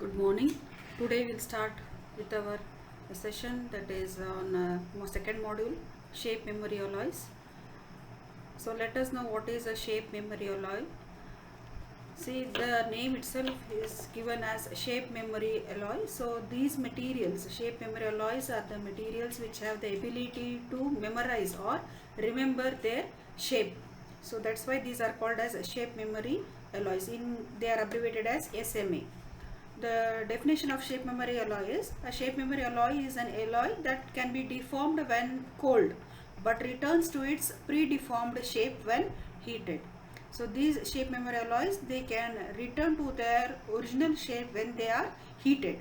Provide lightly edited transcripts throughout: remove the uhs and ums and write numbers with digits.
Good morning. Today we'll start with our session that is on second module, shape memory alloys. So let us know what is a shape memory alloy. See, the name itself is given as shape memory alloy. So these materials, shape memory alloys, are the materials which have the ability to memorize or remember their shape. So that's why these are called as shape memory alloys. They are abbreviated as SMA. The definition of shape memory alloy is: a shape memory alloy is an alloy that can be deformed when cold but returns to its pre-deformed shape when heated. So these shape memory alloys, they can return to their original shape when they are heated.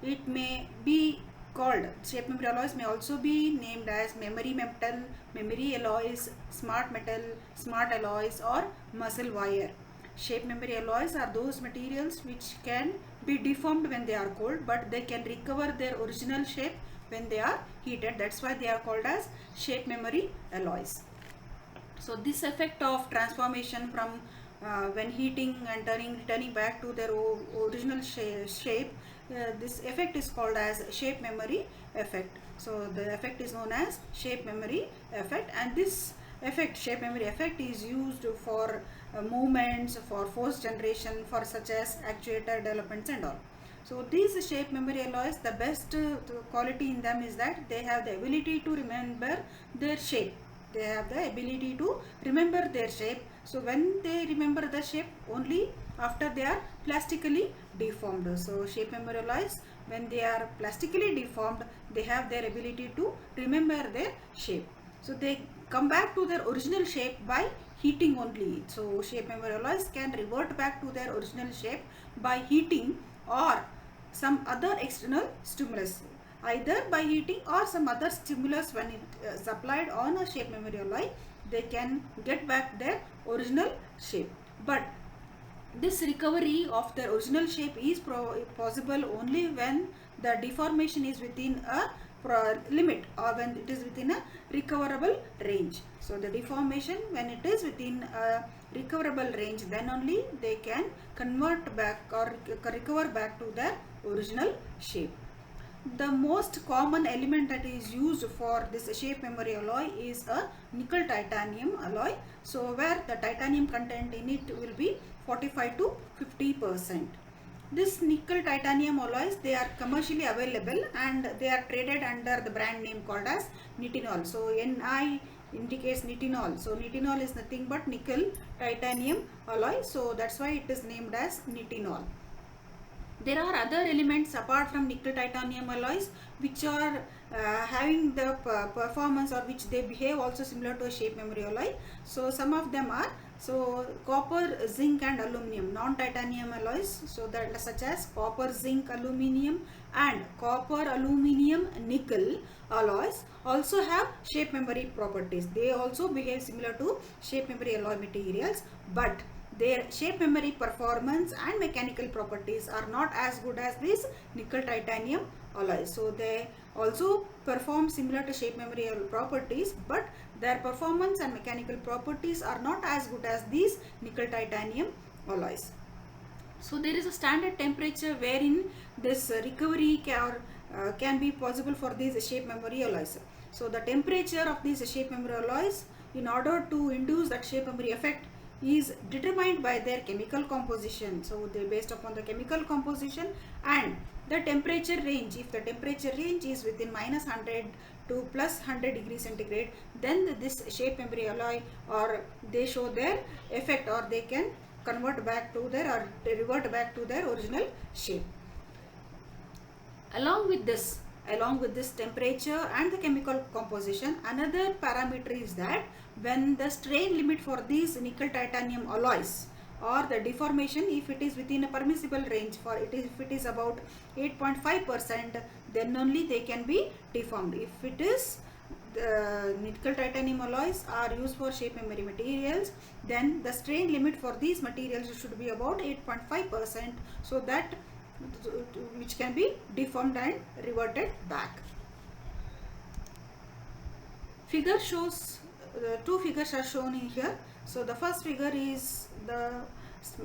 It may be called, shape memory alloys may also be named as memory metal, memory alloys, smart metal, smart alloys, or muscle wire. Shape memory alloys are those materials which can be deformed when they are cold, but they can recover their original shape when they are heated. That's why they are called as shape memory alloys. So this effect of transformation from when heating and returning back to their original shape, this effect is called as shape memory effect. So the effect is known as shape memory effect, and this effect, shape memory effect, is used for movements, for force generation, for such as actuator developments and all. So these shape memory alloys, the best quality in them is that they have the ability to remember their shape. They have the ability to remember their shape. So when they remember the shape only after they are plastically deformed. So shape memory alloys, when they are plastically deformed, they have their ability to remember their shape. So they come back to their original shape by heating only. So shape memory alloys can revert back to their original shape by heating or some other external stimulus, either by heating or some other stimulus. When it is applied on a shape memory alloy, they can get back their original shape. But this recovery of their original shape is possible only when the deformation is within a limit, or when it is within a recoverable range. So the deformation, when it is within a recoverable range, then only they can convert back or recover back to their original shape. The most common element that is used for this shape memory alloy is a nickel titanium alloy. So where the titanium content in it will be 45 to 50%. This nickel titanium alloys, they are commercially available and they are traded under the brand name called as nitinol. So Ni indicates nitinol. So nitinol is nothing but nickel titanium alloy. So that's why it is named as nitinol. There are other elements apart from nickel titanium alloys which are having the performance, or which they behave also similar to a shape memory alloy. So some of them are, so copper, zinc and aluminum, non-titanium alloys, so that such as copper, zinc, aluminum and copper, aluminum, nickel alloys also have shape memory properties. They also behave similar to shape memory alloy materials, but their shape memory performance and mechanical properties are not as good as these nickel titanium alloys. So they also perform similar to shape memory properties, but their performance and mechanical properties are not as good as these nickel titanium alloys. So there is a standard temperature wherein this recovery can be possible for these shape memory alloys. So the temperature of these shape memory alloys, in order to induce that shape memory effect, is determined by their chemical composition. So they based upon the chemical composition and the temperature range. If the temperature range is within -100 to +100 degrees centigrade, then this shape memory alloy, or they show their effect, or they can convert back to their, or revert back to their original shape. Along with this temperature and the chemical composition, another parameter is that when the strain limit for these nickel titanium alloys, or the deformation, if it is within a permissible range, for if it is about 8.5%, then only they can be deformed. If it is, the nickel titanium alloys are used for shape memory materials, then the strain limit for these materials should be about 8.5%, so that which can be deformed and reverted back. Figure shows, two figures are shown in here. So the first figure is the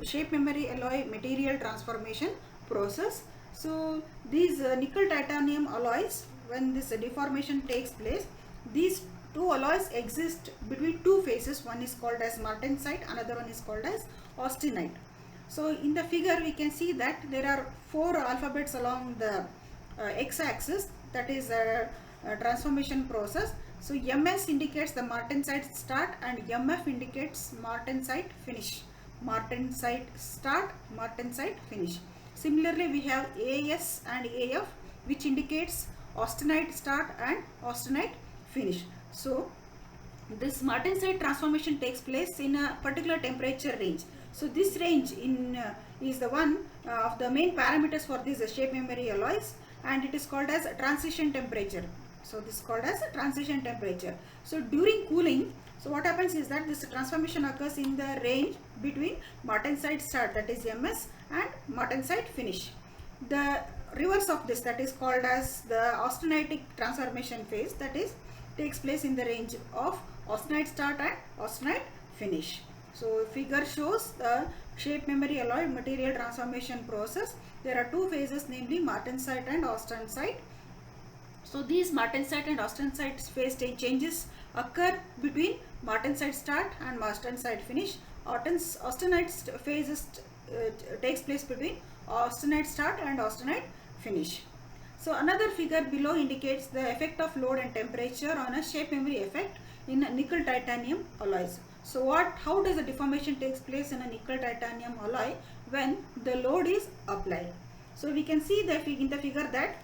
shape memory alloy material transformation process, So these nickel titanium alloys, when this deformation takes place, these two alloys exist between two phases. One is called as martensite, another one is called as austenite. So in the figure we can see that there are four alphabets along the x-axis, that is a transformation process. So MS indicates the martensite start and MF indicates martensite finish. Martensite start, martensite finish. Similarly, we have AS and AF, which indicates austenite start and austenite finish. So this martensite transformation takes place in a particular temperature range. So this range is the one of the main parameters for these shape memory alloys, and it is called as transition temperature. So this is called as transition temperature. So during cooling, so what happens is that this transformation occurs in the range between martensite start, that is MS, and martensite finish. The reverse of this, that is called as the austenitic transformation phase, that is takes place in the range of austenite start and austenite finish. So figure shows the shape memory alloy material transformation process. There are two phases, namely martensite and austenite. So these martensite and austenite phase changes occur between martensite start and martensite finish. Austenite phase takes place between austenite start and austenite finish. So another figure below indicates the effect of load and temperature on a shape memory effect in nickel titanium alloys. So how does the deformation takes place in a nickel titanium alloy when the load is applied? So we can see that in the figure that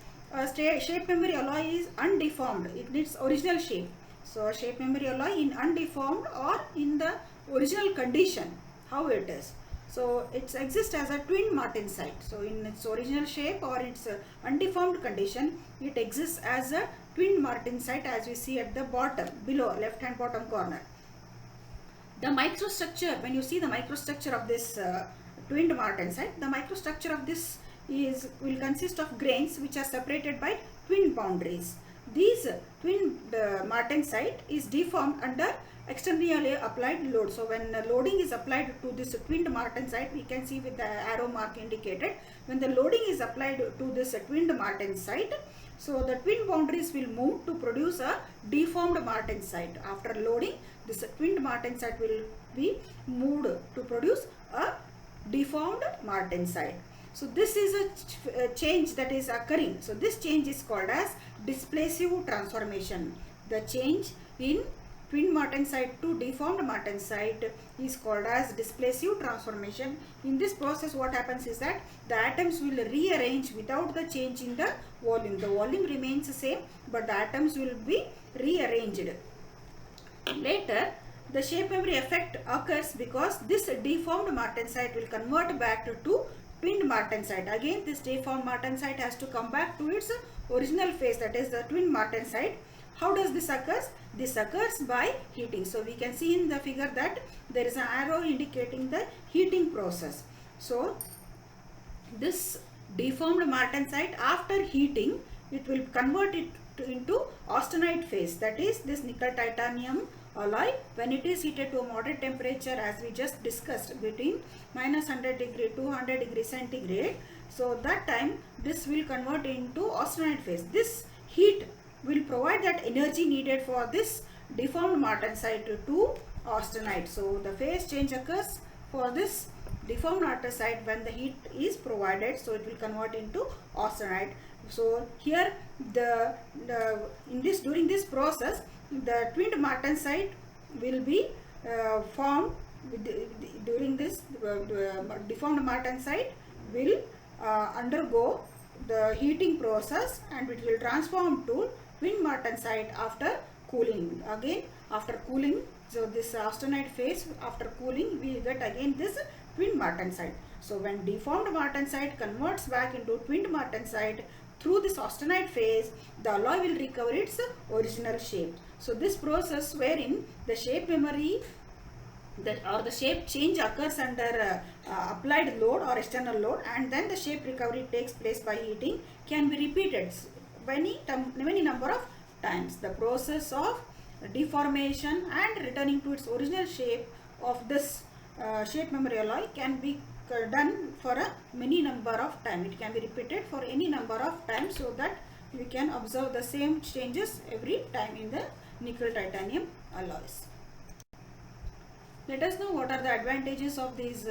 shape memory alloy is undeformed, it needs original shape. So shape memory alloy in undeformed or in the original condition, how it is. So it exists as a twin martensite. So in its original shape or its undeformed condition, it exists as a twin martensite, as we see at the bottom, below, left hand bottom corner. The microstructure, when you see the microstructure of this twinned martensite, the microstructure of this will consist of grains which are separated by twin boundaries. These twin martensite is deformed under externally applied load. So when loading is applied to this twinned martensite, we can see with the arrow mark indicated, when the loading is applied to this twinned martensite, so the twin boundaries will move to produce a deformed martensite. After loading, this twinned martensite will be moved to produce a deformed martensite. So this is a change that is occurring. So this change is called as displacive transformation. The change in twin martensite to deformed martensite is called as displacive transformation. In this process, what happens is that the atoms will rearrange without the change in the volume. The volume remains the same, but the atoms will be rearranged. Later, the shape memory effect occurs because this deformed martensite will convert back to twinned martensite. Again, this deformed martensite has to come back to its original phase, that is the twin martensite. How does this occur? This occurs by heating. So we can see in the figure that there is an arrow indicating the heating process. So this deformed martensite, after heating, it will convert it into austenite phase, that is this nickel titanium alloy. When it is heated to a moderate temperature, as we just discussed, between -100 degree to 100 degree centigrade, so that time this will convert into austenite phase. This heat will provide that energy needed for this deformed martensite to austenite. So the phase change occurs for this deformed martensite when the heat is provided, so it will convert into austenite. So here during this process, the twinned martensite will be formed. During this deformed martensite will undergo the heating process and it will transform to twin martensite after cooling. Again, after cooling, so this austenite phase, after cooling, we get again this twin martensite. So when deformed martensite converts back into twinned martensite through this austenite phase, the alloy will recover its original shape. So this process wherein the shape memory or the shape change occurs under applied load or external load, and then the shape recovery takes place by heating, can be repeated many number of times. The process of deformation and returning to its original shape of this shape memory alloy can be done for a many number of time. It can be repeated for any number of times so that we can observe the same changes every time in the nickel titanium alloys. Let us know what are the advantages of these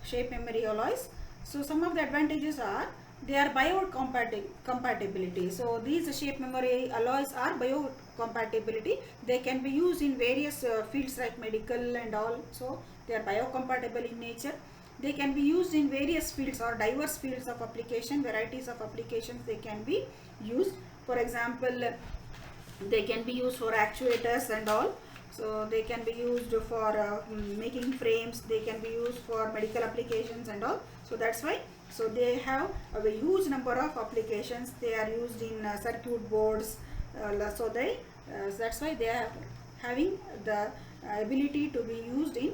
shape memory alloys. So some of the advantages are they are biocompatibility. So these shape memory alloys are biocompatibility. They can be used in various fields like medical and all. So they are biocompatible in nature. They can be used in various fields or diverse fields of application, varieties of applications they can be used. For example, they can be used for actuators and all. So they can be used for making frames, they can be used for medical applications and all. So that's why, so they have a huge number of applications. They are used in circuit boards, so that's why they are having the ability to be used in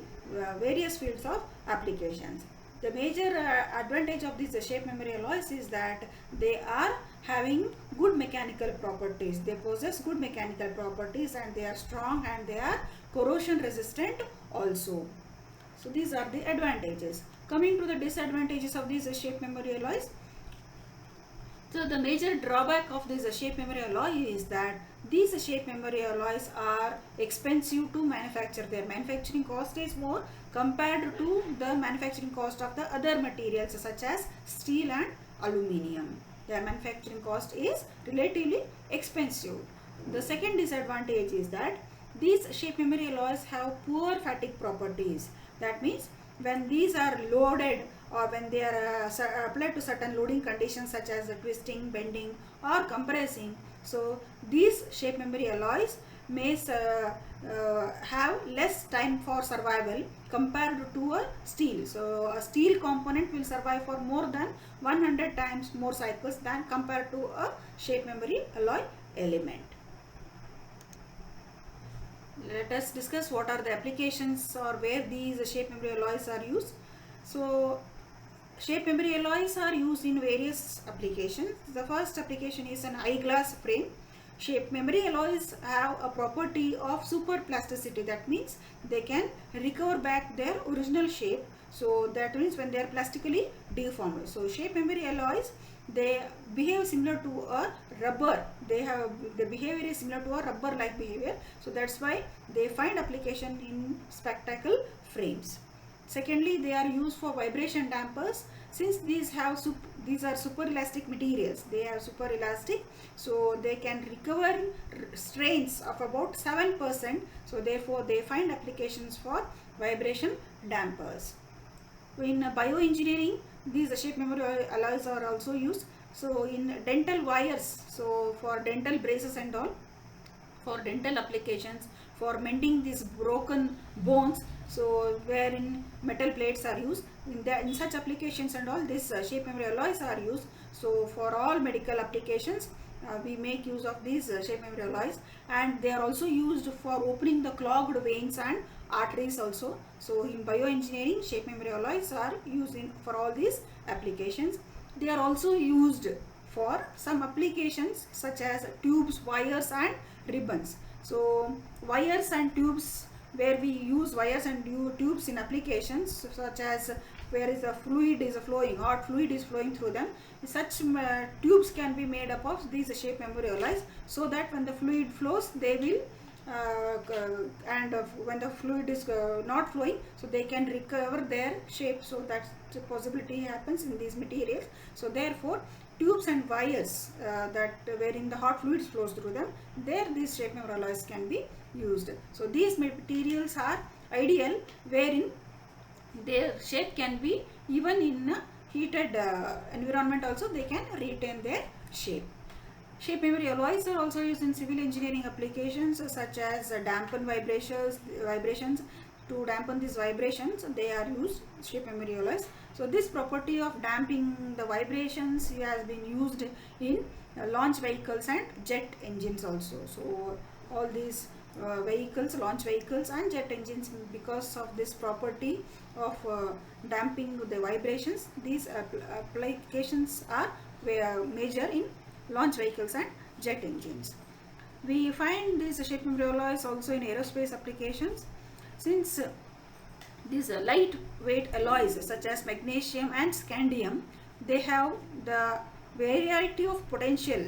various fields of applications. The major advantage of these shape memory alloys is that they are having good mechanical properties. They possess good mechanical properties and they are strong and they are corrosion resistant also. So these are the advantages. Coming to the disadvantages of these shape memory alloys. So the major drawback of this shape memory alloy is that these shape memory alloys are expensive to manufacture. Their manufacturing cost is more compared to the manufacturing cost of the other materials such as steel and aluminium. Their manufacturing cost is relatively expensive. The second disadvantage is that these shape memory alloys have poor fatigue properties. That means when these are loaded or when they are applied to certain loading conditions such as twisting, bending or compressing, so these shape memory alloys may have less time for survival compared to a steel. So a steel component will survive for more than 100 times more cycles than compared to a shape memory alloy element. Let us discuss what are the applications or where these shape memory alloys are used. So shape memory alloys are used in various applications. The first application is an eyeglass frame. Shape memory alloys have a property of superplasticity. That means they can recover back their original shape. So that means when they are plastically deformed. So shape memory alloys, they behave similar to a rubber. The behavior is similar to a rubber like behavior. So that's why they find application in spectacle frames. Secondly, they are used for vibration dampers. Since these are super elastic materials, they are super elastic, so they can recover strains of about 7%. So therefore they find applications for vibration dampers. In bioengineering, these shape memory alloys are also used. So in dental wires, so for dental braces and all, for dental applications, for mending these broken bones, so wherein metal plates are used, in such applications and all, this shape memory alloys are used. So for all medical applications, we make use of these shape memory alloys, and they are also used for opening the clogged veins and arteries also. So in bioengineering, shape memory alloys are used for all these applications. They are also used for some applications such as tubes, wires and ribbons. So wires and tubes, where we use wires and tubes in applications such as where is the fluid is flowing, hot fluid is flowing through them, such tubes can be made up of these shape memory alloys, so that when the fluid flows, they will and when the fluid is not flowing, so they can recover their shape. So that possibility happens in these materials. So therefore tubes and wires that wherein the hot fluids flows through them, there these shape memory alloys can be used. So these materials are ideal wherein their shape can be even in a heated environment also, they can retain their shape. Shape memory alloys are also used in civil engineering applications such as dampen vibrations. To dampen these vibrations, they are used shape memory alloys. So this property of damping the vibrations has been used in launch vehicles and jet engines also. So all these vehicles, launch vehicles and jet engines, because of this property of damping the vibrations, these applications are major in launch vehicles and jet engines. We find these shape memory alloys also in aerospace applications. Since these lightweight alloys such as magnesium and scandium, they have the variety of potential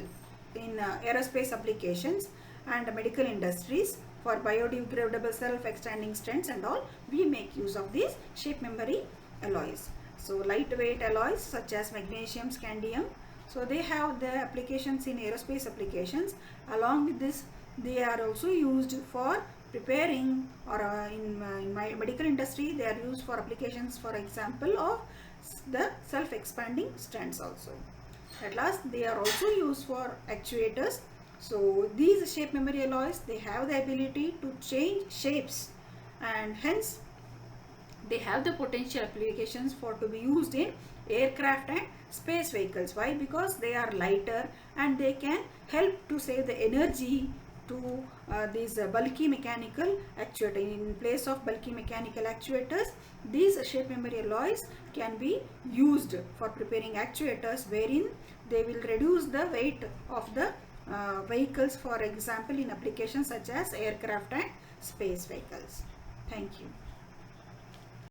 in aerospace applications and medical industries. For biodegradable self-expanding strengths and all, we make use of these shape memory alloys. So lightweight alloys such as magnesium, scandium, so they have their applications in aerospace applications. Along with this, they are also used for preparing, or in my medical industry, they are used for applications, for example, of the self-expanding strands also. At last, they are also used for actuators. So these shape memory alloys, they have the ability to change shapes, and hence they have the potential applications for to be used in aircraft and space vehicles. Why? Because they are lighter and they can help to save the energy to these bulky mechanical actuator. In place of bulky mechanical actuators, these shape memory alloys can be used for preparing actuators, wherein they will reduce the weight of the vehicles, for example in applications such as aircraft and space vehicles. Thank you.